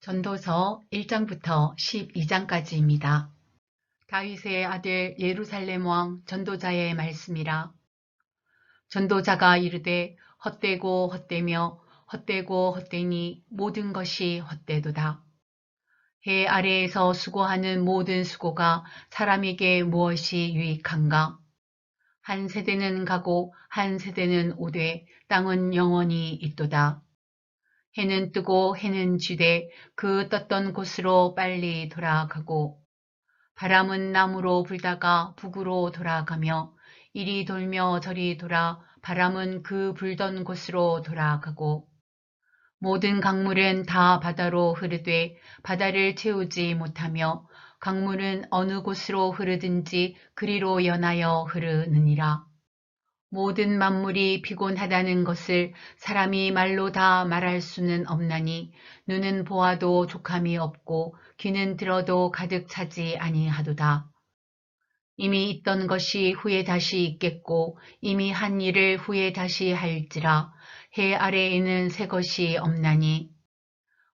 전도서 1장부터 12장까지입니다. 다윗의 아들 예루살렘 왕 전도자의 말씀이라. 전도자가 이르되 헛되고 헛되며 헛되고 헛되니 모든 것이 헛되도다. 해 아래에서 수고하는 모든 수고가 사람에게 무엇이 유익한가? 한 세대는 가고 한 세대는 오되 땅은 영원히 있도다. 해는 뜨고 해는 지되 그 떴던 곳으로 빨리 돌아가고 바람은 남으로 불다가 북으로 돌아가며 이리 돌며 저리 돌아 바람은 그 불던 곳으로 돌아가고 모든 강물은 다 바다로 흐르되 바다를 채우지 못하며 강물은 어느 곳으로 흐르든지 그리로 연하여 흐르느니라. 모든 만물이 피곤하다는 것을 사람이 말로 다 말할 수는 없나니 눈은 보아도 족함이 없고 귀는 들어도 가득 차지 아니하도다. 이미 있던 것이 후에 다시 있겠고 이미 한 일을 후에 다시 할지라. 해 아래에는 새 것이 없나니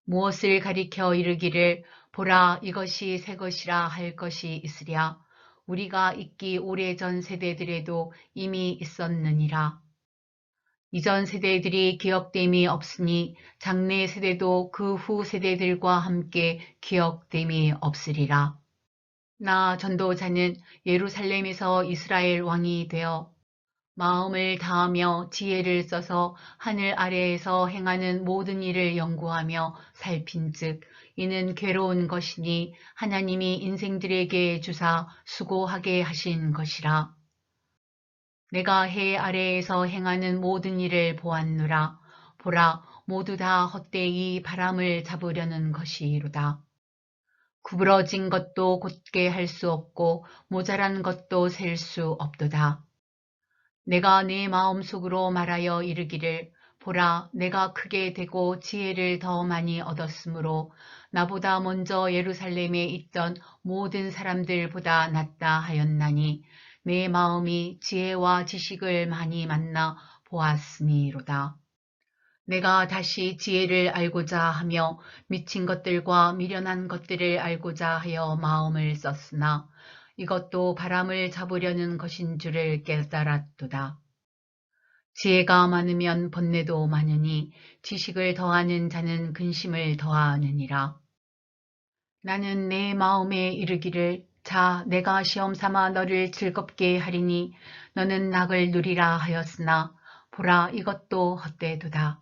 무엇을 가리켜 이르기를 보라 이것이 새 것이라 할 것이 있으랴. 우리가 있기 오래전 세대들에도 이미 있었느니라. 이전 세대들이 기억됨이 없으니 장래 세대도 그 후 세대들과 함께 기억됨이 없으리라. 나 전도자는 예루살렘에서 이스라엘 왕이 되어 마음을 다하며 지혜를 써서 하늘 아래에서 행하는 모든 일을 연구하며 살핀즉 이는 괴로운 것이니 하나님이 인생들에게 주사 수고하게 하신 것이라. 내가 해 아래에서 행하는 모든 일을 보았노라. 보라, 모두 다 헛되이 바람을 잡으려는 것이로다. 구부러진 것도 곧게 할 수 없고 모자란 것도 셀 수 없도다. 내가 내 마음속으로 말하여 이르기를 보라, 내가 크게 되고 지혜를 더 많이 얻었으므로 나보다 먼저 예루살렘에 있던 모든 사람들보다 낫다 하였나니 내 마음이 지혜와 지식을 많이 만나 보았으니로다. 내가 다시 지혜를 알고자 하며 미친 것들과 미련한 것들을 알고자 하여 마음을 썼으나 이것도 바람을 잡으려는 것인 줄을 깨달았도다. 지혜가 많으면 번뇌도 많으니 지식을 더하는 자는 근심을 더하느니라. 나는 내 마음에 이르기를 자 내가 시험삼아 너를 즐겁게 하리니 너는 낙을 누리라 하였으나 보라 이것도 헛되도다.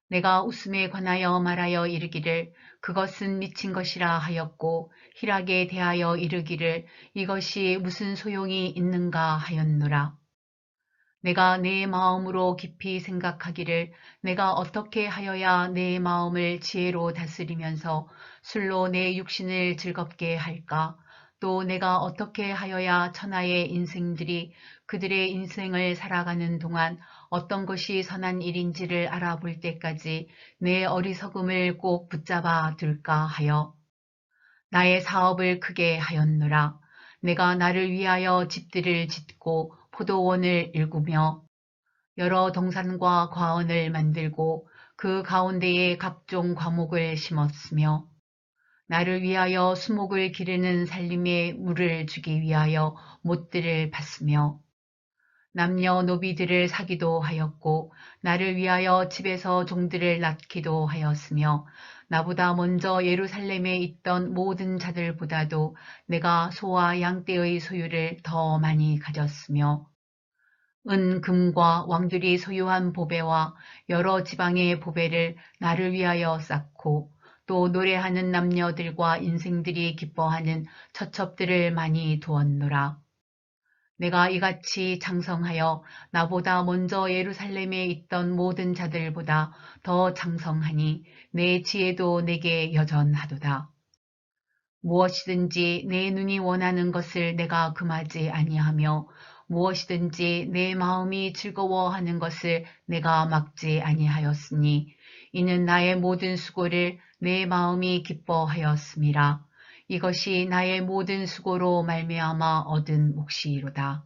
내가 웃음에 관하여 말하여 이르기를 그것은 미친 것이라 하였고 희락에 대하여 이르기를 이것이 무슨 소용이 있는가 하였노라. 내가 내 마음으로 깊이 생각하기를 내가 어떻게 하여야 내 마음을 지혜로 다스리면서 술로 내 육신을 즐겁게 할까? 또 내가 어떻게 하여야 천하의 인생들이 그들의 인생을 살아가는 동안 어떤 것이 선한 일인지를 알아볼 때까지 내 어리석음을 꼭 붙잡아 둘까 하여 나의 사업을 크게 하였노라. 내가 나를 위하여 집들을 짓고 포도원을 일구며 여러 동산과 과원을 만들고 그 가운데에 각종 과목을 심었으며 나를 위하여 수목을 기르는 살림에 물을 주기 위하여 못들을 팠으며 남녀노비들을 사기도 하였고 나를 위하여 집에서 종들을 낳기도 하였으며 나보다 먼저 예루살렘에 있던 모든 자들보다도 내가 소와 양떼의 소유를 더 많이 가졌으며 은, 금과 왕들이 소유한 보배와 여러 지방의 보배를 나를 위하여 쌓고 또 노래하는 남녀들과 인생들이 기뻐하는 처첩들을 많이 두었노라. 내가 이같이 장성하여 나보다 먼저 예루살렘에 있던 모든 자들보다 더 장성하니 내 지혜도 내게 여전하도다. 무엇이든지 내 눈이 원하는 것을 내가 금하지 아니하며 무엇이든지 내 마음이 즐거워하는 것을 내가 막지 아니하였으니 이는 나의 모든 수고를 내 마음이 기뻐하였음이라. 이것이 나의 모든 수고로 말미암아 얻은 몫이로다.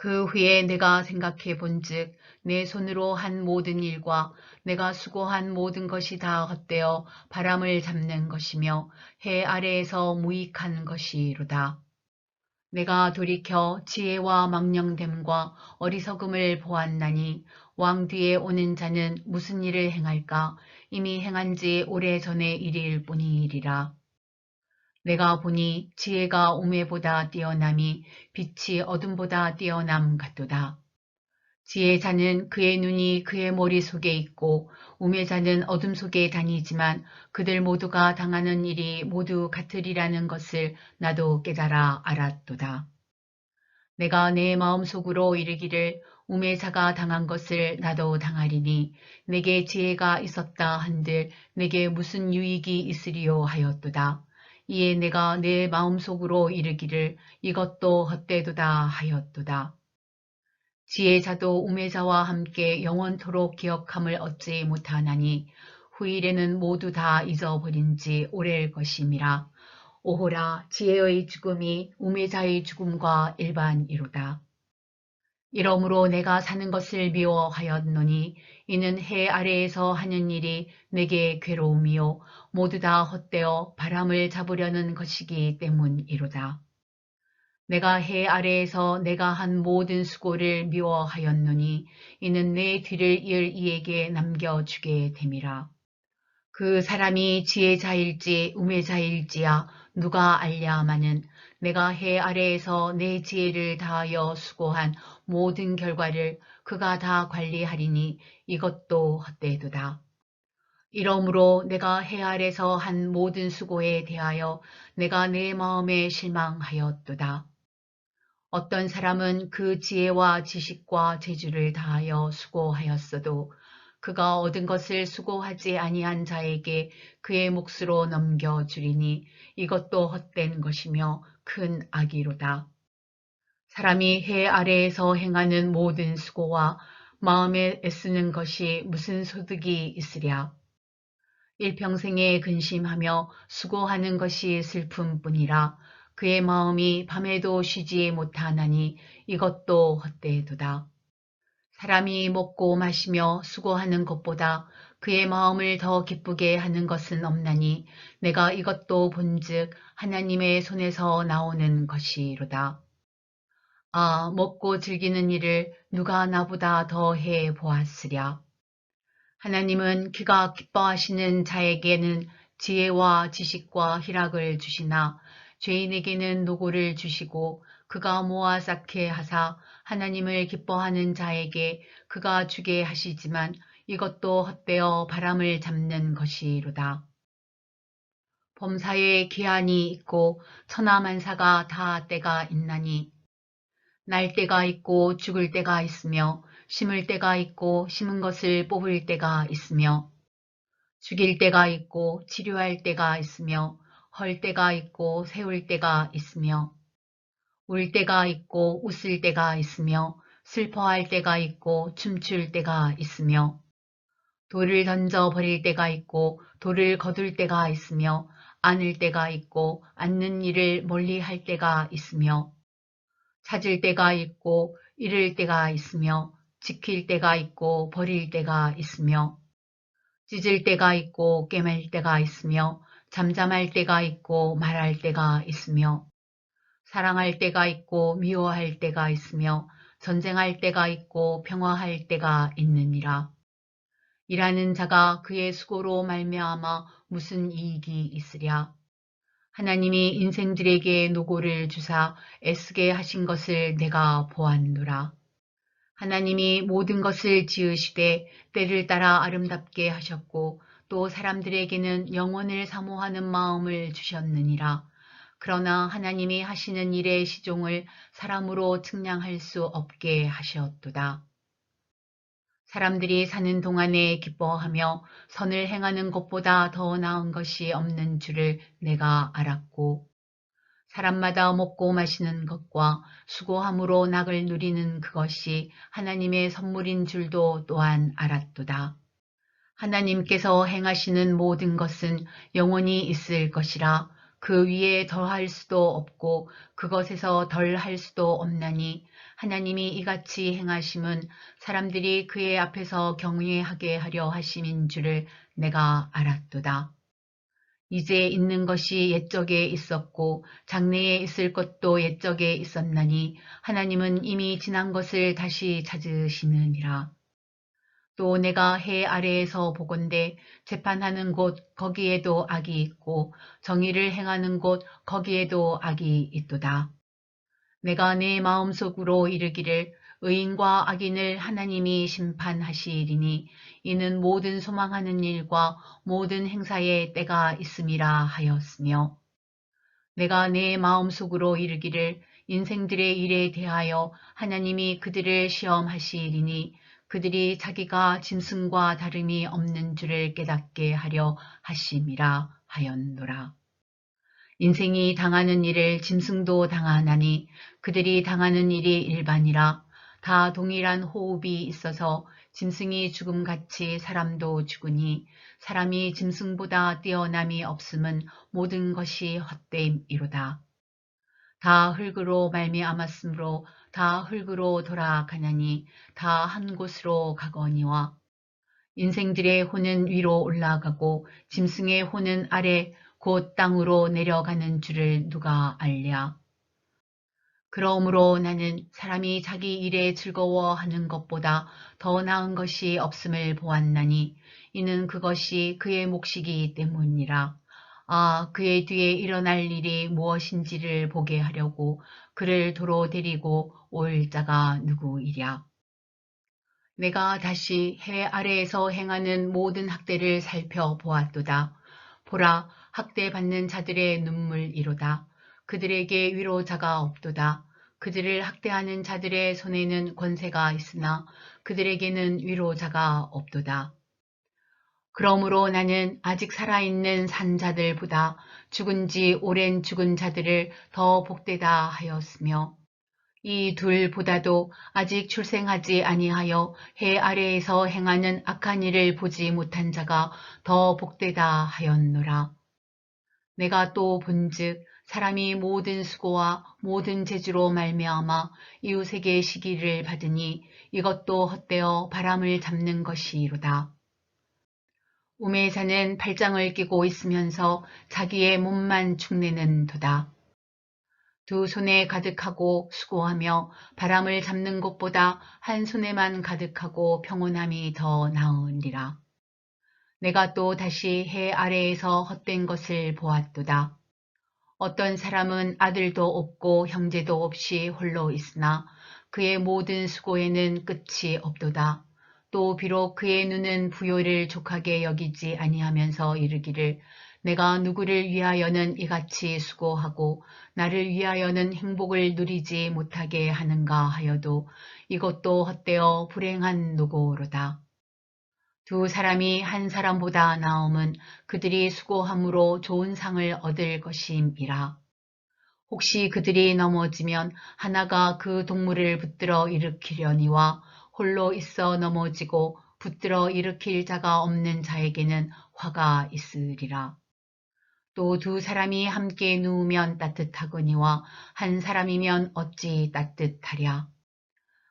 그 후에 내가 생각해 본즉 내 손으로 한 모든 일과 내가 수고한 모든 것이 다 헛되어 바람을 잡는 것이며 해 아래에서 무익한 것이로다. 내가 돌이켜 지혜와 망령됨과 어리석음을 보았나니 왕 뒤에 오는 자는 무슨 일을 행할까? 이미 행한 지 오래전의 일일 뿐이리라. 내가 보니 지혜가 우매보다 뛰어남이 빛이 어둠보다 뛰어남 같도다. 지혜자는 그의 눈이 그의 머릿속에 있고 우매자는 어둠 속에 다니지만 그들 모두가 당하는 일이 모두 같으리라는 것을 나도 깨달아 알았도다. 내가 내 마음속으로 이르기를 우매자가 당한 것을 나도 당하리니 내게 지혜가 있었다 한들 내게 무슨 유익이 있으리요 하였도다. 이에 내가 내 마음속으로 이르기를 이것도 헛되도다 하였도다. 지혜자도 우매자와 함께 영원토록 기억함을 얻지 못하나니 후일에는 모두 다 잊어버린 지 오래일 것임이라. 오호라 지혜의 죽음이 우매자의 죽음과 일반이로다. 이러므로 내가 사는 것을 미워하였노니 이는 해 아래에서 하는 일이 내게 괴로움이요 모두 다 헛되어 바람을 잡으려는 것이기 때문이로다. 내가 해 아래에서 내가 한 모든 수고를 미워하였노니 이는 내 뒤를 이을 이에게 남겨주게 됨이라. 그 사람이 지혜자일지 우매자일지야 누가 알랴마는 내가 해 아래에서 내 지혜를 다하여 수고한 모든 결과를 그가 다 관리하리니 이것도 헛되도다. 이러므로 내가 해 아래서 한 모든 수고에 대하여 내가 내 마음에 실망하였도다. 어떤 사람은 그 지혜와 지식과 재주를 다하여 수고하였어도 그가 얻은 것을 수고하지 아니한 자에게 그의 몫으로 넘겨주리니 이것도 헛된 것이며 큰 악이로다. 사람이 해 아래에서 행하는 모든 수고와 마음에 애쓰는 것이 무슨 소득이 있으랴. 일평생에 근심하며 수고하는 것이 슬픔뿐이라 그의 마음이 밤에도 쉬지 못하나니 이것도 헛되도다. 사람이 먹고 마시며 수고하는 것보다 그의 마음을 더 기쁘게 하는 것은 없나니 내가 이것도 본즉 하나님의 손에서 나오는 것이로다. 아, 먹고 즐기는 일을 누가 나보다 더 해 보았으랴. 하나님은 그가 기뻐하시는 자에게는 지혜와 지식과 희락을 주시나 죄인에게는 노고를 주시고 그가 모아 쌓게 하사 하나님을 기뻐하는 자에게 그가 주게 하시지만 이것도 헛되어 바람을 잡는 것이로다. 범사에 기한이 있고 천하만사가 다 때가 있나니 날 때가 있고 죽을 때가 있으며 심을 때가 있고 심은 것을 뽑을 때가 있으며 죽일 때가 있고 치료할 때가 있으며 헐 때가 있고 세울 때가 있으며 울 때가 있고 웃을 때가 있으며 슬퍼할 때가 있고 춤출 때가 있으며 돌을 던져 버릴 때가 있고 돌을 거둘 때가 있으며 안을 때가 있고 앉는 일을 멀리 할 때가 있으며 찾을 때가 있고 잃을 때가 있으며 지킬 때가 있고 버릴 때가 있으며 찢을 때가 있고 꿰맬 때가 있으며 잠잠할 때가 있고 말할 때가 있으며 사랑할 때가 있고 미워할 때가 있으며 전쟁할 때가 있고 평화할 때가 있느니라. 일하는 자가 그의 수고로 말미암아 무슨 이익이 있으랴. 하나님이 인생들에게 노고를 주사 애쓰게 하신 것을 내가 보았노라. 하나님이 모든 것을 지으시되 때를 따라 아름답게 하셨고 또 사람들에게는 영원을 사모하는 마음을 주셨느니라. 그러나 하나님이 하시는 일의 시종을 사람으로 측량할 수 없게 하셨도다. 사람들이 사는 동안에 기뻐하며 선을 행하는 것보다 더 나은 것이 없는 줄을 내가 알았고 사람마다 먹고 마시는 것과 수고함으로 낙을 누리는 그것이 하나님의 선물인 줄도 또한 알았도다. 하나님께서 행하시는 모든 것은 영원히 있을 것이라 그 위에 더할 수도 없고 그것에서 덜 할 수도 없나니 하나님이 이같이 행하심은 사람들이 그의 앞에서 경외하게 하려 하심인 줄을 내가 알았도다. 이제 있는 것이 옛적에 있었고 장래에 있을 것도 옛적에 있었나니 하나님은 이미 지난 것을 다시 찾으시느니라. 또 내가 해 아래에서 보건대 재판하는 곳 거기에도 악이 있고 정의를 행하는 곳 거기에도 악이 있도다. 내가 내 마음속으로 이르기를 의인과 악인을 하나님이 심판하시리니 이는 모든 소망하는 일과 모든 행사에 때가 있음이라 하였으며 내가 내 마음속으로 이르기를 인생들의 일에 대하여 하나님이 그들을 시험하시리니 그들이 자기가 짐승과 다름이 없는 줄을 깨닫게 하려 하심이라 하였노라. 인생이 당하는 일을 짐승도 당하나니 그들이 당하는 일이 일반이라 다 동일한 호흡이 있어서 짐승이 죽음같이 사람도 죽으니 사람이 짐승보다 뛰어남이 없음은 모든 것이 헛됨이로다. 다 흙으로 말미암았으므로 다 흙으로 돌아가나니 다 한 곳으로 가거니와 인생들의 혼은 위로 올라가고 짐승의 혼은 아래 곧 땅으로 내려가는 줄을 누가 알랴. 그러므로 나는 사람이 자기 일에 즐거워하는 것보다 더 나은 것이 없음을 보았나니 이는 그것이 그의 몫이기 때문이라. 아, 그의 뒤에 일어날 일이 무엇인지를 보게 하려고 그를 도로 데리고 올 자가 누구이랴. 내가 다시 해 아래에서 행하는 모든 학대를 살펴보았도다. 보라, 학대받는 자들의 눈물이로다. 그들에게 위로자가 없도다. 그들을 학대하는 자들의 손에는 권세가 있으나 그들에게는 위로자가 없도다. 그러므로 나는 아직 살아있는 산자들보다 죽은 지 오랜 죽은 자들을 더 복되다 하였으며 이 둘보다도 아직 출생하지 아니하여 해 아래에서 행하는 악한 일을 보지 못한 자가 더 복되다 하였노라. 내가 또 본즉 사람이 모든 수고와 모든 재주로 말미암아 이웃에게 시기를 받으니 이것도 헛되어 바람을 잡는 것이로다. 우매자는 팔짱을 끼고 있으면서 자기의 몸만 축내는 도다. 두 손에 가득하고 수고하며 바람을 잡는 것보다 한 손에만 가득하고 평온함이 더 나으니라. 내가 또 다시 해 아래에서 헛된 것을 보았도다. 어떤 사람은 아들도 없고 형제도 없이 홀로 있으나 그의 모든 수고에는 끝이 없도다. 또 비록 그의 눈은 부요를 족하게 여기지 아니하면서 이르기를 내가 누구를 위하여는 이같이 수고하고 나를 위하여는 행복을 누리지 못하게 하는가 하여도 이것도 헛되어 불행한 노고로다. 두 사람이 한 사람보다 나음은 그들이 수고함으로 좋은 상을 얻을 것임이라. 혹시 그들이 넘어지면 하나가 그 동물을 붙들어 일으키려니와 홀로 있어 넘어지고 붙들어 일으킬 자가 없는 자에게는 화가 있으리라. 또 두 사람이 함께 누우면 따뜻하거니와 한 사람이면 어찌 따뜻하랴.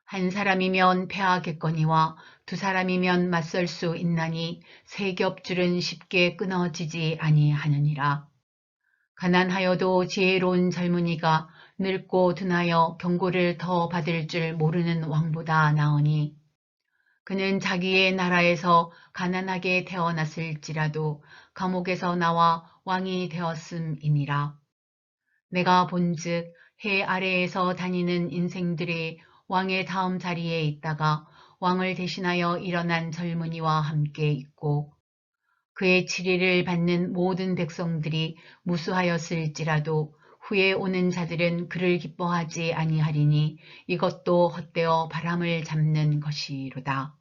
한 사람이면 패하겠거니와 두 사람이면 맞설 수 있나니 세 겹줄은 쉽게 끊어지지 아니하느니라. 가난하여도 지혜로운 젊은이가 늙고 둔하여 경고를 더 받을 줄 모르는 왕보다 나으니 그는 자기의 나라에서 가난하게 태어났을지라도 감옥에서 나와 왕이 되었음이니라. 내가 본즉 해 아래에서 다니는 인생들의 왕의 다음 자리에 있다가 왕을 대신하여 일어난 젊은이와 함께 있고 그의 치리를 받는 모든 백성들이 무수하였을지라도 후에 오는 자들은 그를 기뻐하지 아니하리니 이것도 헛되어 바람을 잡는 것이로다.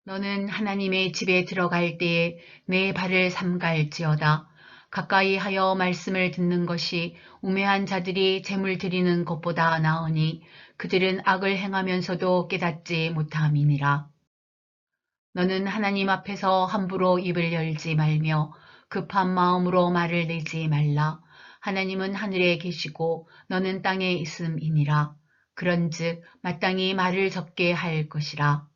너는 하나님의 집에 들어갈 때에 내 발을 삼갈지어다. 가까이 하여 말씀을 듣는 것이 우매한 자들이 재물 드리는 것보다 나으니 그들은 악을 행하면서도 깨닫지 못함이니라. 너는 하나님 앞에서 함부로 입을 열지 말며 급한 마음으로 말을 내지 말라. 하나님은 하늘에 계시고 너는 땅에 있음이니라. 그런즉 마땅히 말을 적게 할 것이라.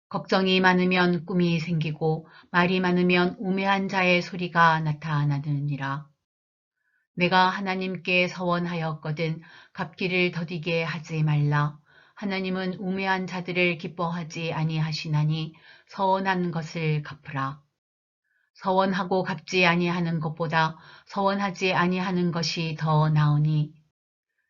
걱정이 많으면 꿈이 생기고 말이 많으면 우매한 자의 소리가 나타나느니라. 내가 하나님께 서원하였거든 갚기를 더디게 하지 말라. 하나님은 우매한 자들을 기뻐하지 아니하시나니 서원한 것을 갚으라. 서원하고 갚지 아니하는 것보다 서원하지 아니하는 것이 더 나으니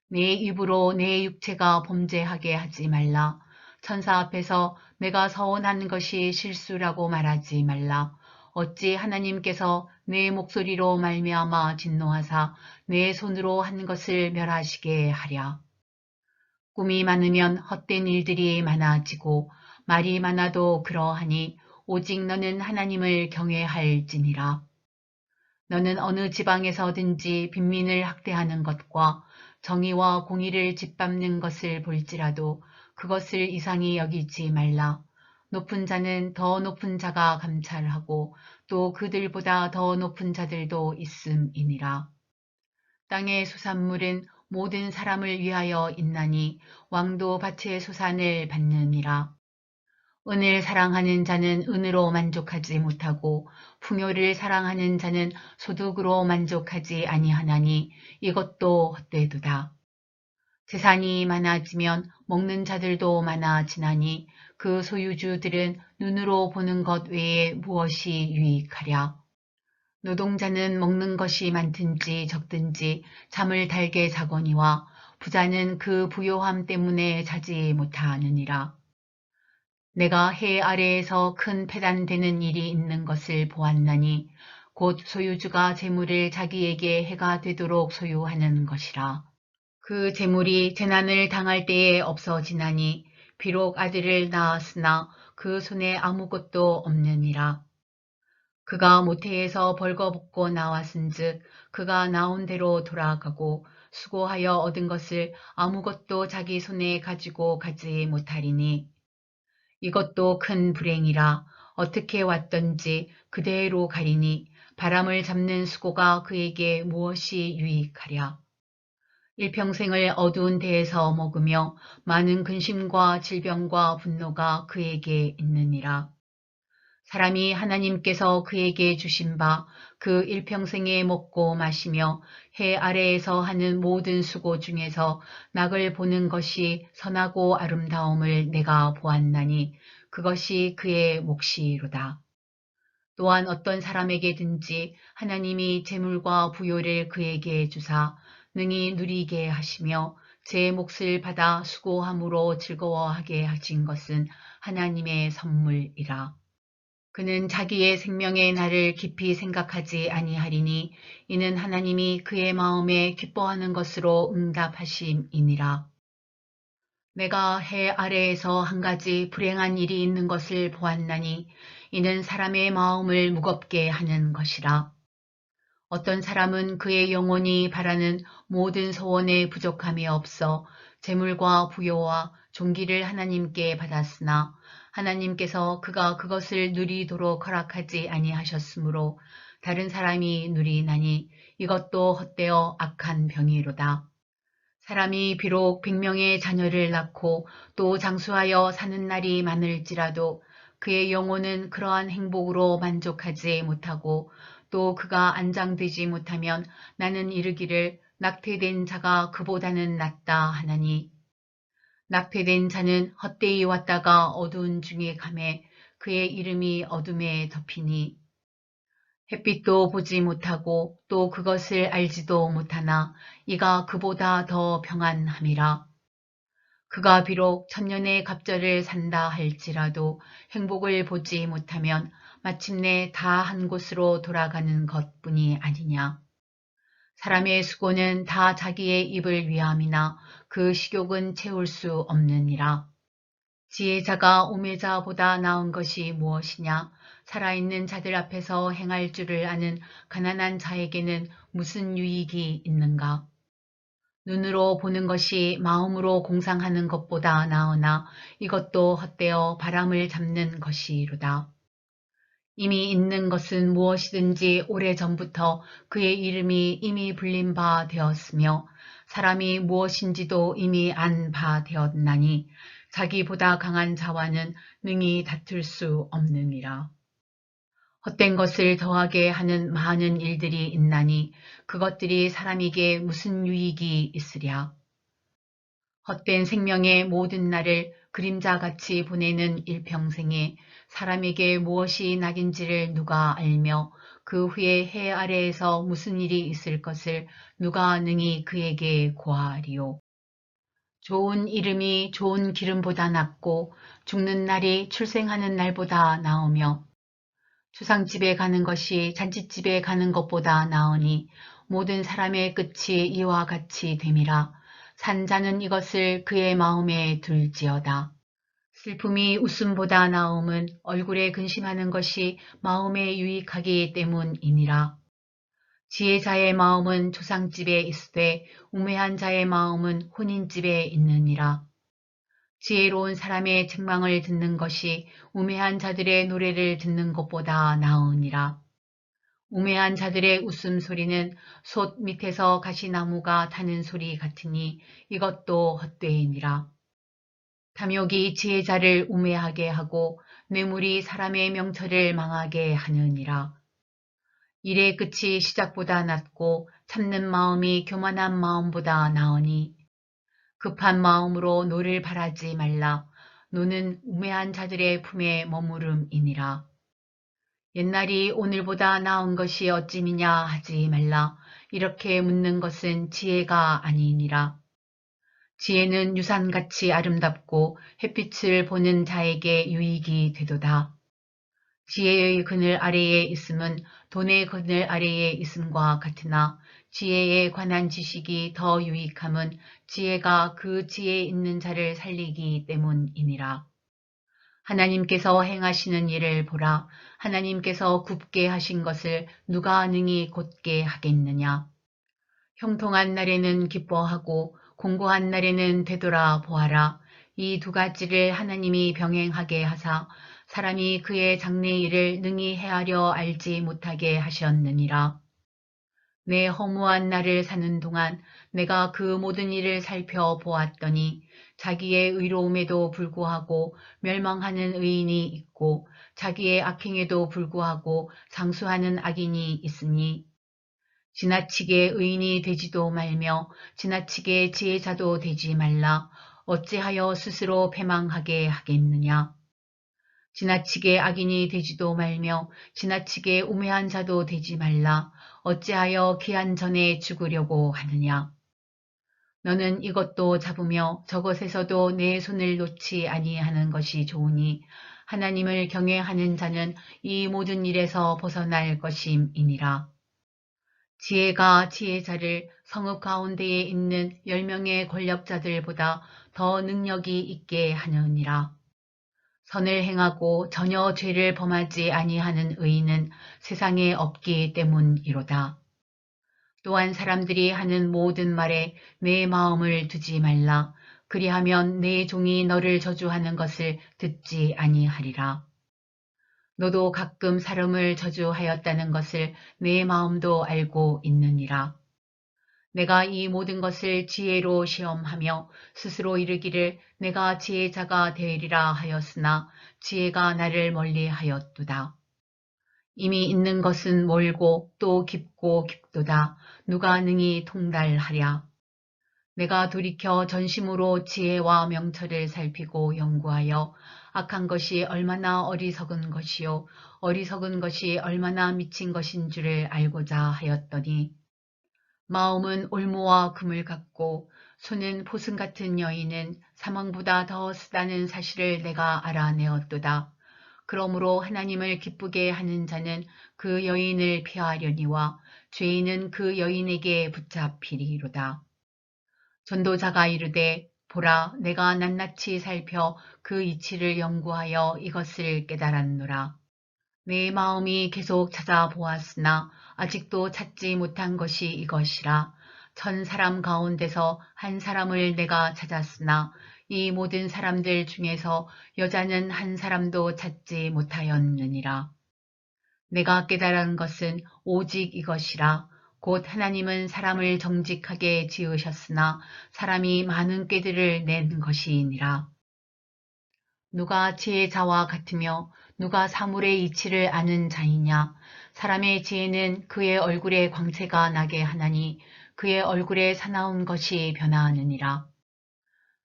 내 입으로 내 육체가 범죄하게 하지 말라. 천사 앞에서 내가 서원한 것이 실수라고 말하지 말라. 어찌 하나님께서 내 목소리로 말미암아 진노하사 내 손으로 한 것을 멸하시게 하랴. 꿈이 많으면 헛된 일들이 많아지고 말이 많아도 그러하니 오직 너는 하나님을 경외할지니라. 너는 어느 지방에서든지 빈민을 학대하는 것과 정의와 공의를 짓밟는 것을 볼지라도 그것을 이상히 여기지 말라. 높은 자는 더 높은 자가 감찰하고 또 그들보다 더 높은 자들도 있음이니라. 땅의 수산물은 모든 사람을 위하여 있나니 왕도 밭의 수산을 받느니라. 은을 사랑하는 자는 은으로 만족하지 못하고 풍요를 사랑하는 자는 소득으로 만족하지 아니하나니 이것도 헛되도다. 재산이 많아지면 먹는 자들도 많아지나니 그 소유주들은 눈으로 보는 것 외에 무엇이 유익하랴. 노동자는 먹는 것이 많든지 적든지 잠을 달게 자거니와 부자는 그 부요함 때문에 자지 못하느니라. 내가 해 아래에서 큰 패단되는 일이 있는 것을 보았나니 곧 소유주가 재물을 자기에게 해가 되도록 소유하는 것이라. 그 재물이 재난을 당할 때에 없어지나니 비록 아들을 낳았으나 그 손에 아무것도 없느니라. 그가 모태에서 벌거벗고 나왔은즉 그가 나온 대로 돌아가고 수고하여 얻은 것을 아무것도 자기 손에 가지고 가지 못하리니 이것도 큰 불행이라. 어떻게 왔던지 그대로 가리니 바람을 잡는 수고가 그에게 무엇이 유익하랴. 일평생을 어두운 데에서 먹으며 많은 근심과 질병과 분노가 그에게 있느니라. 사람이 하나님께서 그에게 주신 바 그 일평생에 먹고 마시며 해 아래에서 하는 모든 수고 중에서 낙을 보는 것이 선하고 아름다움을 내가 보았나니 그것이 그의 몫이로다. 또한 어떤 사람에게든지 하나님이 재물과 부요를 그에게 주사 능히 누리게 하시며 제 몫을 받아 수고함으로 즐거워하게 하신 것은 하나님의 선물이라. 그는 자기의 생명의 날을 깊이 생각하지 아니하리니 이는 하나님이 그의 마음에 기뻐하는 것으로 응답하심이니라. 내가 해 아래에서 한 가지 불행한 일이 있는 것을 보았나니 이는 사람의 마음을 무겁게 하는 것이라. 어떤 사람은 그의 영혼이 바라는 모든 소원에 부족함이 없어 재물과 부요와 존귀를 하나님께 받았으나 하나님께서 그가 그것을 누리도록 허락하지 아니하셨으므로 다른 사람이 누리나니 이것도 헛되어 악한 병이로다. 사람이 비록 100명의 자녀를 낳고 또 장수하여 사는 날이 많을지라도 그의 영혼은 그러한 행복으로 만족하지 못하고 또 그가 안장되지 못하면 나는 이르기를 낙태된 자가 그보다는 낫다 하나니 낙태된 자는 헛되이 왔다가 어두운 중에 가매 그의 이름이 어둠에 덮이니 햇빛도 보지 못하고 또 그것을 알지도 못하나 이가 그보다 더 평안함이라. 그가 비록 천년의 갑절을 산다 할지라도 행복을 보지 못하면 마침내 다 한 곳으로 돌아가는 것뿐이 아니냐. 사람의 수고는 다 자기의 입을 위함이나 그 식욕은 채울 수 없느니라. 지혜자가 우매자보다 나은 것이 무엇이냐? 살아있는 자들 앞에서 행할 줄을 아는 가난한 자에게는 무슨 유익이 있는가? 눈으로 보는 것이 마음으로 공상하는 것보다 나으나 이것도 헛되어 바람을 잡는 것이로다. 이미 있는 것은 무엇이든지 오래전부터 그의 이름이 이미 불린 바 되었으며 사람이 무엇인지도 이미 안 바 되었나니 자기보다 강한 자와는 능히 다툴 수 없느니라. 헛된 것을 더하게 하는 많은 일들이 있나니 그것들이 사람에게 무슨 유익이 있으랴. 헛된 생명의 모든 날을 그림자같이 보내는 일평생에 사람에게 무엇이 낙인지를 누가 알며 그 후에 해 아래에서 무슨 일이 있을 것을 누가 능히 그에게 고하리요. 좋은 이름이 좋은 기름보다 낫고 죽는 날이 출생하는 날보다 나으며 추상집에 가는 것이 잔치집에 가는 것보다 나으니 모든 사람의 끝이 이와 같이 됨이라. 산 자는 이것을 그의 마음에 둘지어다. 슬픔이 웃음보다 나음은 얼굴에 근심하는 것이 마음에 유익하기 때문이니라. 지혜자의 마음은 조상집에 있으되 우매한 자의 마음은 혼인집에 있느니라. 지혜로운 사람의 책망을 듣는 것이 우매한 자들의 노래를 듣는 것보다 나으니라. 우매한 자들의 웃음소리는 솥 밑에서 가시나무가 타는 소리 같으니 이것도 헛되이니라. 탐욕이 지혜자를 우매하게 하고 뇌물이 사람의 명철을 망하게 하느니라. 일의 끝이 시작보다 낫고 참는 마음이 교만한 마음보다 나으니 급한 마음으로 노를 바라지 말라. 노는 우매한 자들의 품에 머무름이니라. 옛날이 오늘보다 나은 것이 어찌미냐 하지 말라. 이렇게 묻는 것은 지혜가 아니니라. 지혜는 유산같이 아름답고 햇빛을 보는 자에게 유익이 되도다. 지혜의 그늘 아래에 있음은 돈의 그늘 아래에 있음과 같으나 지혜에 관한 지식이 더 유익함은 지혜가 그 지혜 있는 자를 살리기 때문이니라. 하나님께서 행하시는 일을 보라. 하나님께서 굽게 하신 것을 누가 능히 곧게 하겠느냐. 형통한 날에는 기뻐하고 공고한 날에는 되돌아 보아라. 이 두 가지를 하나님이 병행하게 하사 사람이 그의 장래 일을 능히 헤아려 알지 못하게 하셨느니라. 내 허무한 날을 사는 동안 내가 그 모든 일을 살펴보았더니 자기의 의로움에도 불구하고 멸망하는 의인이 있고 자기의 악행에도 불구하고 장수하는 악인이 있으니 지나치게 의인이 되지도 말며 지나치게 지혜자도 되지 말라. 어찌하여 스스로 패망하게 하겠느냐. 지나치게 악인이 되지도 말며 지나치게 우매한 자도 되지 말라. 어찌하여 기한 전에 죽으려고 하느냐. 너는 이것도 잡으며 저것에서도 내 손을 놓지 아니하는 것이 좋으니 하나님을 경외하는 자는 이 모든 일에서 벗어날 것임이니라. 지혜가 지혜자를 성읍 가운데에 있는 10명의 권력자들보다 더 능력이 있게 하느니라. 선을 행하고 전혀 죄를 범하지 아니하는 의인은 세상에 없기 때문이로다. 또한 사람들이 하는 모든 말에 내 마음을 두지 말라. 그리하면 내 종이 너를 저주하는 것을 듣지 아니하리라. 너도 가끔 사람을 저주하였다는 것을 내 마음도 알고 있느니라. 내가 이 모든 것을 지혜로 시험하며 스스로 이르기를 내가 지혜자가 되리라 하였으나 지혜가 나를 멀리하였도다. 이미 있는 것은 멀고 또 깊고 깊도다. 누가 능히 통달하랴. 내가 돌이켜 전심으로 지혜와 명철을 살피고 연구하여 악한 것이 얼마나 어리석은 것이요 어리석은 것이 얼마나 미친 것인 줄을 알고자 하였더니 마음은 올무와 금을 같고 손은 보승 같은 여인은 사망보다 더 쓰다는 사실을 내가 알아내었도다. 그러므로 하나님을 기쁘게 하는 자는 그 여인을 피하려니와 죄인은 그 여인에게 붙잡히리로다. 전도자가 이르되 보라 내가 낱낱이 살펴 그 이치를 연구하여 이것을 깨달았노라. 내 마음이 계속 찾아보았으나 아직도 찾지 못한 것이 이것이라. 1000사람 가운데서 한 사람을 내가 찾았으나 이 모든 사람들 중에서 여자는 한 사람도 찾지 못하였느니라. 내가 깨달은 것은 오직 이것이라. 곧 하나님은 사람을 정직하게 지으셨으나 사람이 많은 꾀들을 낸 것이니라. 누가 지혜자와 같으며 누가 사물의 이치를 아는 자이냐. 사람의 지혜는 그의 얼굴에 광채가 나게 하나니 그의 얼굴에 사나운 것이 변화하느니라.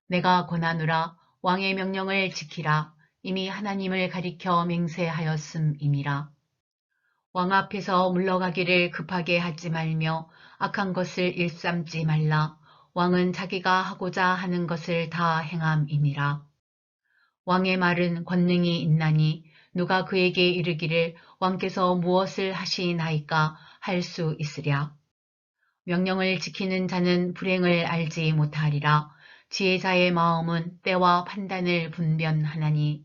내가 권하노라. 왕의 명령을 지키라. 이미 하나님을 가리켜 맹세하였음이니라. 왕 앞에서 물러가기를 급하게 하지 말며 악한 것을 일삼지 말라. 왕은 자기가 하고자 하는 것을 다 행함이니라. 왕의 말은 권능이 있나니 누가 그에게 이르기를 왕께서 무엇을 하시나이까 할 수 있으랴. 명령을 지키는 자는 불행을 알지 못하리라. 지혜자의 마음은 때와 판단을 분별하나니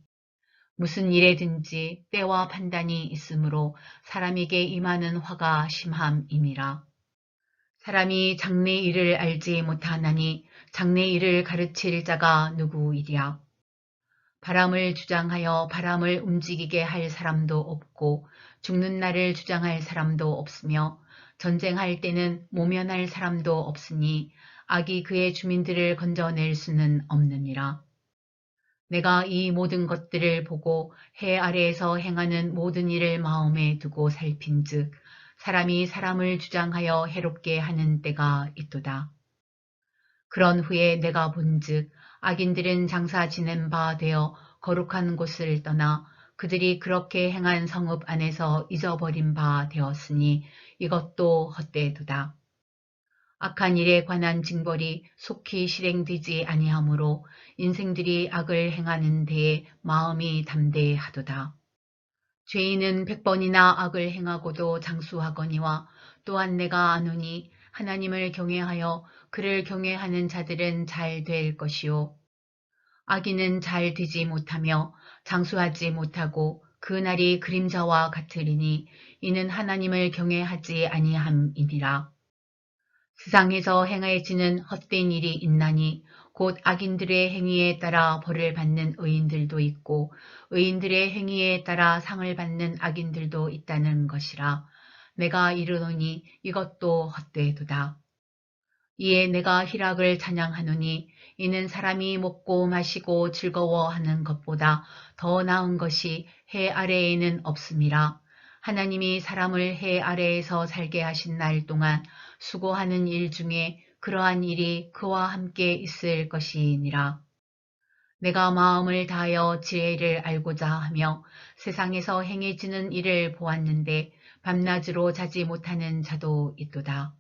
무슨 일에든지 때와 판단이 있으므로 사람에게 임하는 화가 심함이니라. 사람이 장래 일을 알지 못하나니 장래 일을 가르칠 자가 누구이랴. 바람을 주장하여 바람을 움직이게 할 사람도 없고 죽는 날을 주장할 사람도 없으며 전쟁할 때는 모면할 사람도 없으니 악이 그의 주민들을 건져낼 수는 없느니라. 내가 이 모든 것들을 보고 해 아래에서 행하는 모든 일을 마음에 두고 살핀즉 사람이 사람을 주장하여 해롭게 하는 때가 있도다. 그런 후에 내가 본즉 악인들은 장사 지낸 바 되어 거룩한 곳을 떠나 그들이 그렇게 행한 성읍 안에서 잊어버린 바 되었으니 이것도 헛되도다. 악한 일에 관한 징벌이 속히 실행되지 아니하므로 인생들이 악을 행하는 데에 마음이 담대하도다. 죄인은 100번이나 악을 행하고도 장수하거니와 또한 내가 아노니 하나님을 경외하여 그를 경외하는 자들은 잘 될 것이요. 악인은 잘 되지 못하며 장수하지 못하고 그 날이 그림자와 같으리니 이는 하나님을 경외하지 아니함이니라. 세상에서 행해지는 헛된 일이 있나니 곧 악인들의 행위에 따라 벌을 받는 의인들도 있고 의인들의 행위에 따라 상을 받는 악인들도 있다는 것이라. 내가 이르노니 이것도 헛되도다. 이에 내가 희락을 찬양하노니 이는 사람이 먹고 마시고 즐거워하는 것보다 더 나은 것이 해 아래에는 없음이라. 하나님이 사람을 해 아래에서 살게 하신 날 동안 수고하는 일 중에 그러한 일이 그와 함께 있을 것이니라. 내가 마음을 다하여 지혜를 알고자 하며 세상에서 행해지는 일을 보았는데 밤낮으로 자지 못하는 자도 있도다.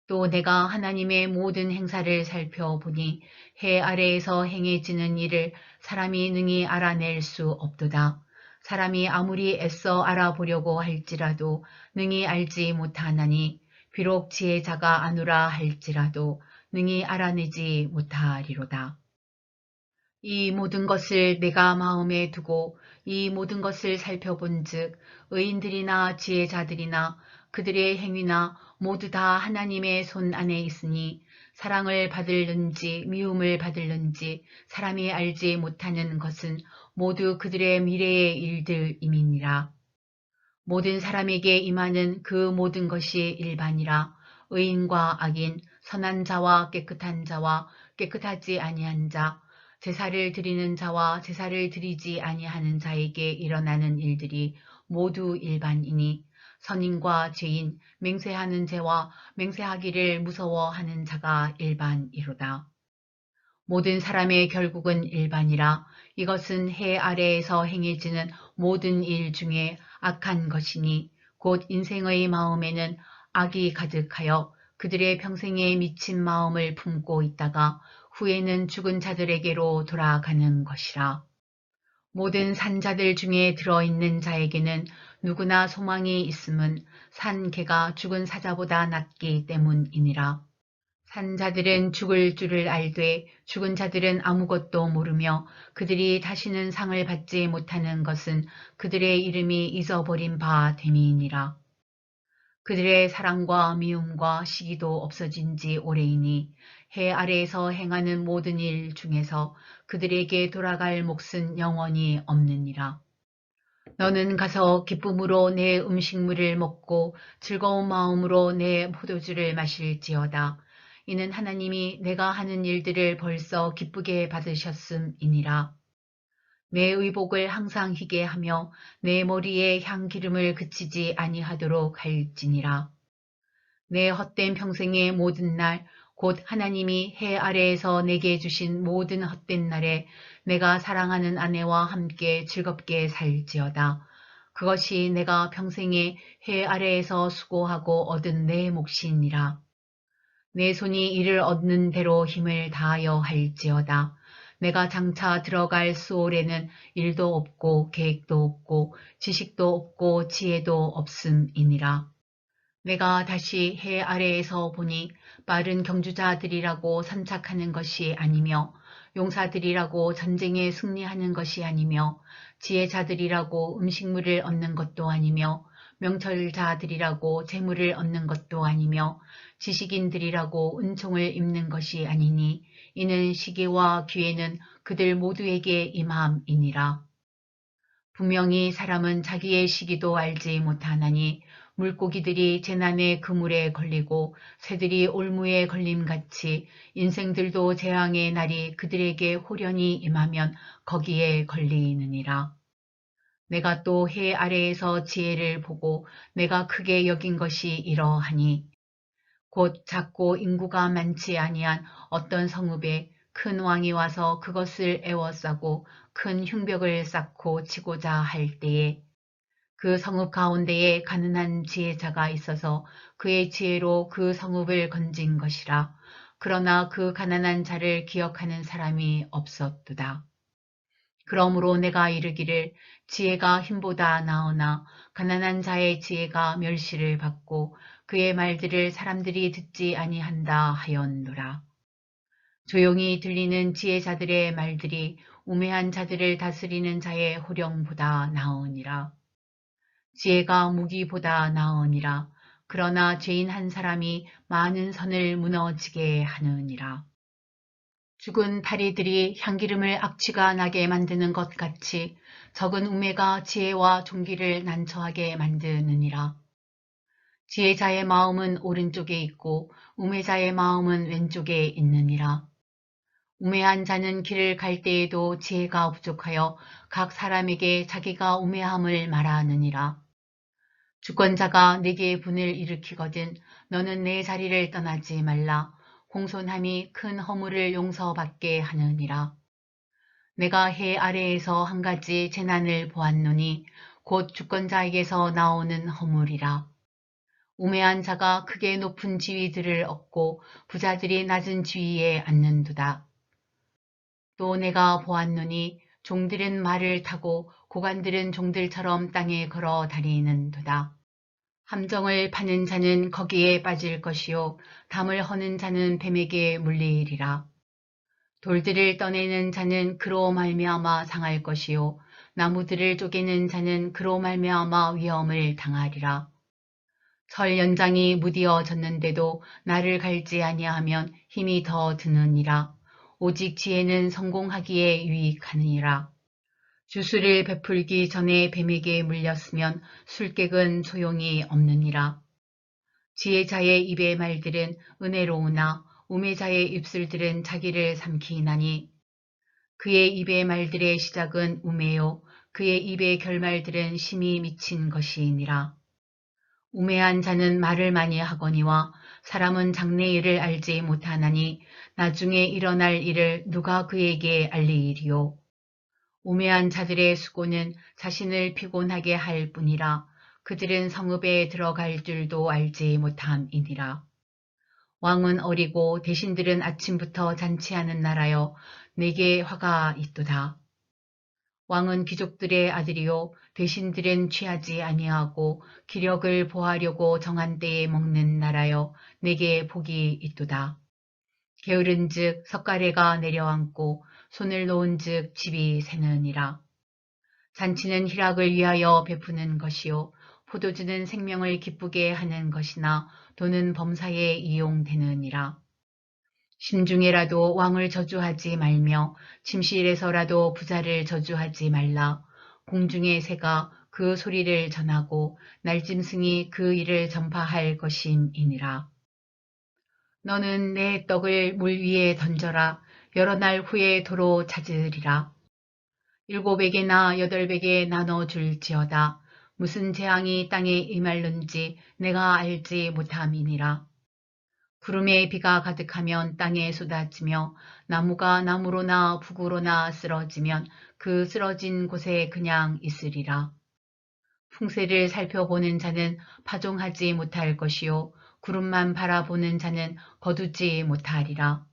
또 내가 하나님의 모든 행사를 살펴보니 해 아래에서 행해지는 일을 사람이 능히 알아낼 수 없도다. 사람이 아무리 애써 알아보려고 할지라도 능히 알지 못하나니 비록 지혜자가 아노라 할지라도 능히 알아내지 못하리로다. 이 모든 것을 내가 마음에 두고 이 모든 것을 살펴본즉 의인들이나 지혜자들이나 그들의 행위나 모두 다 하나님의 손 안에 있으니 사랑을 받을는지 미움을 받을는지 사람이 알지 못하는 것은 모두 그들의 미래의 일들임이니라. 모든 사람에게 임하는 그 모든 것이 일반이라. 의인과 악인, 선한 자와 깨끗한 자와 깨끗하지 아니한 자, 제사를 드리는 자와 제사를 드리지 아니하는 자에게 일어나는 일들이 모두 일반이니 선인과 죄인, 맹세하는 죄와 맹세하기를 무서워하는 자가 일반이로다. 모든 사람의 결국은 일반이라. 이것은 해 아래에서 행해지는 모든 일 중에 악한 것이니 곧 인생의 마음에는 악이 가득하여 그들의 평생에 미친 마음을 품고 있다가 후에는 죽은 자들에게로 돌아가는 것이라. 모든 산자들 중에 들어있는 자에게는 누구나 소망이 있음은 산 개가 죽은 사자보다 낫기 때문이니라. 산 자들은 죽을 줄을 알되 죽은 자들은 아무것도 모르며 그들이 다시는 상을 받지 못하는 것은 그들의 이름이 잊어버린 바 됨이니라. 그들의 사랑과 미움과 시기도 없어진 지 오래이니 해 아래에서 행하는 모든 일 중에서 그들에게 돌아갈 몫은 영원히 없느니라. 너는 가서 기쁨으로 내 음식물을 먹고 즐거운 마음으로 내 포도주를 마실지어다. 이는 하나님이 내가 하는 일들을 벌써 기쁘게 받으셨음이니라. 내 의복을 항상 희게 하며 내 머리에 향기름을 그치지 아니하도록 할지니라. 내 헛된 평생의 모든 날, 곧 하나님이 해 아래에서 내게 주신 모든 헛된 날에 내가 사랑하는 아내와 함께 즐겁게 살지어다. 그것이 내가 평생에 해 아래에서 수고하고 얻은 내 몫이니라. 내 손이 이를 얻는 대로 힘을 다하여 할지어다. 내가 장차 들어갈 수올에는 일도 없고 계획도 없고 지식도 없고 지혜도 없음이니라. 내가 다시 해 아래에서 보니 빠른 경주자들이라고 선착하는 것이 아니며 용사들이라고 전쟁에 승리하는 것이 아니며 지혜자들이라고 음식물을 얻는 것도 아니며 명철자들이라고 재물을 얻는 것도 아니며 지식인들이라고 은총을 입는 것이 아니니 이는 시기와 기회는 그들 모두에게 임함이니라. 분명히 사람은 자기의 시기도 알지 못하나니 물고기들이 재난의 그물에 걸리고 새들이 올무에 걸림같이 인생들도 재앙의 날이 그들에게 호련히 임하면 거기에 걸리느니라. 내가 또 해 아래에서 지혜를 보고 내가 크게 여긴 것이 이러하니 곧 작고 인구가 많지 아니한 어떤 성읍에 큰 왕이 와서 그것을 에워싸고 큰 흉벽을 쌓고 치고자 할 때에 그 성읍 가운데에 가난한 지혜자가 있어서 그의 지혜로 그 성읍을 건진 것이라. 그러나 그 가난한 자를 기억하는 사람이 없었도다. 그러므로 내가 이르기를 지혜가 힘보다 나으나 가난한 자의 지혜가 멸시를 받고 그의 말들을 사람들이 듣지 아니한다 하였노라. 조용히 들리는 지혜자들의 말들이 우매한 자들을 다스리는 자의 호령보다 나으니라. 지혜가 무기보다 나으니라. 그러나 죄인 한 사람이 많은 선을 무너지게 하느니라. 죽은 다리들이 향기름을 악취가 나게 만드는 것 같이 적은 우매가 지혜와 존귀를 난처하게 만드느니라. 지혜자의 마음은 오른쪽에 있고 우매자의 마음은 왼쪽에 있느니라. 우매한 자는 길을 갈 때에도 지혜가 부족하여 각 사람에게 자기가 우매함을 말하느니라. 주권자가 내게 분을 일으키거든 너는 내 자리를 떠나지 말라. 공손함이 큰 허물을 용서받게 하느니라. 내가 해 아래에서 한 가지 재난을 보았노니 곧 주권자에게서 나오는 허물이라. 우매한 자가 크게 높은 지위들을 얻고 부자들이 낮은 지위에 앉는도다. 또 내가 보았노니 종들은 말을 타고 고관들은 종들처럼 땅에 걸어 다니는도다. 함정을 파는 자는 거기에 빠질 것이요 담을 허는 자는 뱀에게 물리리라. 돌들을 떠내는 자는 그로 말미암아 상할 것이요 나무들을 쪼개는 자는 그로 말미암아 위험을 당하리라. 철 연장이 무디어졌는데도 나를 갈지 아니하면 힘이 더 드느니라. 오직 지혜는 성공하기에 유익하느니라. 주술을 베풀기 전에 뱀에게 물렸으면 술객은 소용이 없느니라. 지혜자의 입의 말들은 은혜로우나 우매자의 입술들은 자기를 삼키나니 그의 입의 말들의 시작은 우매요 그의 입의 결말들은 심히 미친 것이니라. 우매한 자는 말을 많이 하거니와 사람은 장래일을 알지 못하나니 나중에 일어날 일을 누가 그에게 알리리요. 우매한 자들의 수고는 자신을 피곤하게 할 뿐이라 그들은 성읍에 들어갈 줄도 알지 못함이니라. 왕은 어리고 대신들은 아침부터 잔치하는 나라여 내게 화가 있도다. 왕은 귀족들의 아들이요 대신들은 취하지 아니하고 기력을 보하려고 정한 때에 먹는 나라여 내게 복이 있도다. 게으른즉 석가래가 내려앉고 손을 놓은즉 집이 새느니라. 잔치는 희락을 위하여 베푸는 것이요 포도주는 생명을 기쁘게 하는 것이나 돈은 범사에 이용되느니라. 심중에라도 왕을 저주하지 말며 침실에서라도 부자를 저주하지 말라. 공중의 새가 그 소리를 전하고 날짐승이 그 일을 전파할 것임이니라. 너는 내 떡을 물 위에 던져라. 여러 날 후에 도로 찾으리라. 7에게나 8에게 나눠줄지어다. 무슨 재앙이 땅에 임할는지 내가 알지 못함이니라. 구름에 비가 가득하면 땅에 쏟아지며 나무가 나무로나 북으로나 쓰러지면 그 쓰러진 곳에 그냥 있으리라. 풍세를 살펴보는 자는 파종하지 못할 것이요 구름만 바라보는 자는 거두지 못하리라.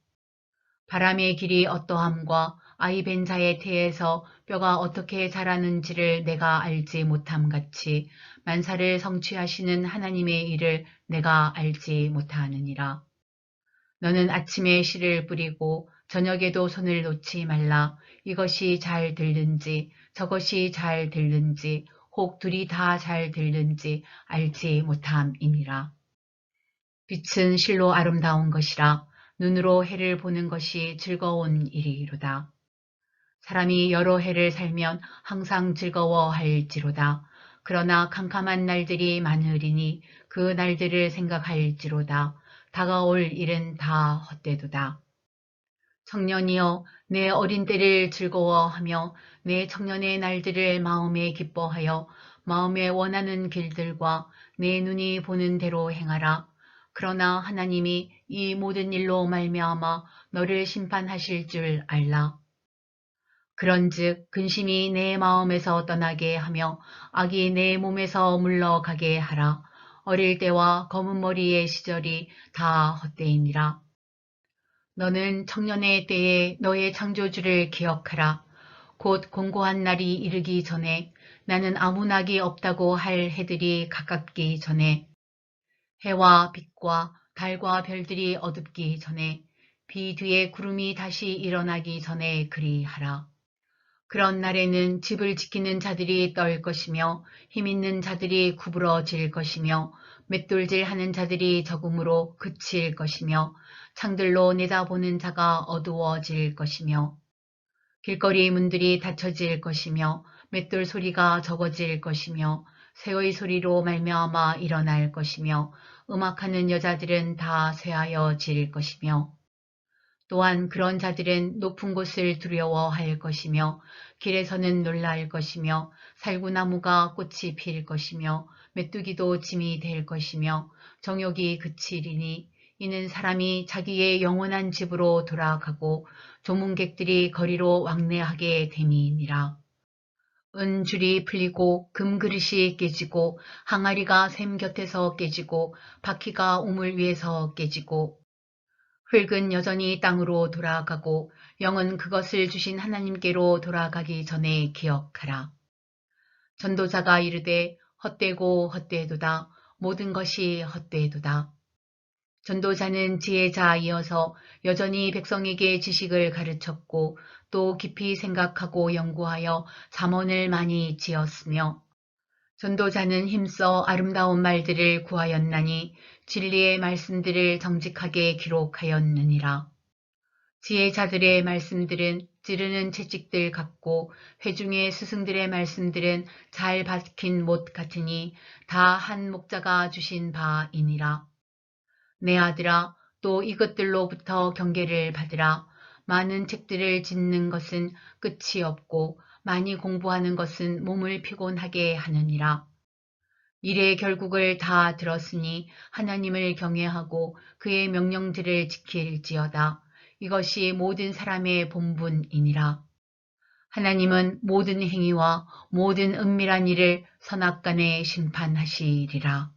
바람의 길이 어떠함과 아이 벤 자의 태에서 뼈가 어떻게 자라는지를 내가 알지 못함같이 만사를 성취하시는 하나님의 일을 내가 알지 못하느니라. 너는 아침에 씨를 뿌리고 저녁에도 손을 놓지 말라. 이것이 잘 들는지 저것이 잘 들는지 혹 둘이 다 잘 들는지 알지 못함이니라. 빛은 실로 아름다운 것이라. 눈으로 해를 보는 것이 즐거운 일이로다. 사람이 여러 해를 살면 항상 즐거워할지로다. 그러나 캄캄한 날들이 많으리니 그 날들을 생각할지로다. 다가올 일은 다 헛되도다. 청년이여 내 어린 때를 즐거워하며 내 청년의 날들을 마음에 기뻐하여 마음에 원하는 길들과 내 눈이 보는 대로 행하라. 그러나 하나님이 이 모든 일로 말미암아 너를 심판하실 줄 알라. 그런즉 근심이 내 마음에서 떠나게 하며 악이 내 몸에서 물러가게 하라. 어릴 때와 검은 머리의 시절이 다 헛되이니라. 너는 청년의 때에 너의 창조주를 기억하라. 곧 공고한 날이 이르기 전에 나는 아무 낙이 없다고 할 해들이 가깝기 전에 해와 빛과 달과 별들이 어둡기 전에 비 뒤에 구름이 다시 일어나기 전에 그리하라. 그런 날에는 집을 지키는 자들이 떨 것이며 힘있는 자들이 구부러질 것이며 맷돌질하는 자들이 적음으로 그칠 것이며 창들로 내다보는 자가 어두워질 것이며 길거리 문들이 닫혀질 것이며 맷돌 소리가 적어질 것이며 새의 소리로 말미암아 일어날 것이며 음악하는 여자들은 다 쇠하여질 것이며 또한 그런 자들은 높은 곳을 두려워할 것이며 길에서는 놀랄 것이며 살구나무가 꽃이 필 것이며 메뚜기도 짐이 될 것이며 정욕이 그치리니 이는 사람이 자기의 영원한 집으로 돌아가고 조문객들이 거리로 왕래하게 됨이니라. 은줄이 풀리고 금그릇이 깨지고 항아리가 샘 곁에서 깨지고 바퀴가 우물 위에서 깨지고 흙은 여전히 땅으로 돌아가고 영은 그것을 주신 하나님께로 돌아가기 전에 기억하라. 전도자가 이르되 헛되고 헛되도다. 모든 것이 헛되도다. 전도자는 지혜자이어서 여전히 백성에게 지식을 가르쳤고 또 깊이 생각하고 연구하여 잠언을 많이 지었으며 전도자는 힘써 아름다운 말들을 구하였나니 진리의 말씀들을 정직하게 기록하였느니라. 지혜자들의 말씀들은 찌르는 채찍들 같고 회중의 스승들의 말씀들은 잘 박힌 못 같으니 다 한 목자가 주신 바이니라. 내 아들아, 또 이것들로부터 경계를 받으라. 많은 책들을 짓는 것은 끝이 없고 많이 공부하는 것은 몸을 피곤하게 하느니라. 일의 결국을 다 들었으니 하나님을 경외하고 그의 명령들을 지킬지어다. 이것이 모든 사람의 본분이니라. 하나님은 모든 행위와 모든 은밀한 일을 선악간에 심판하시리라.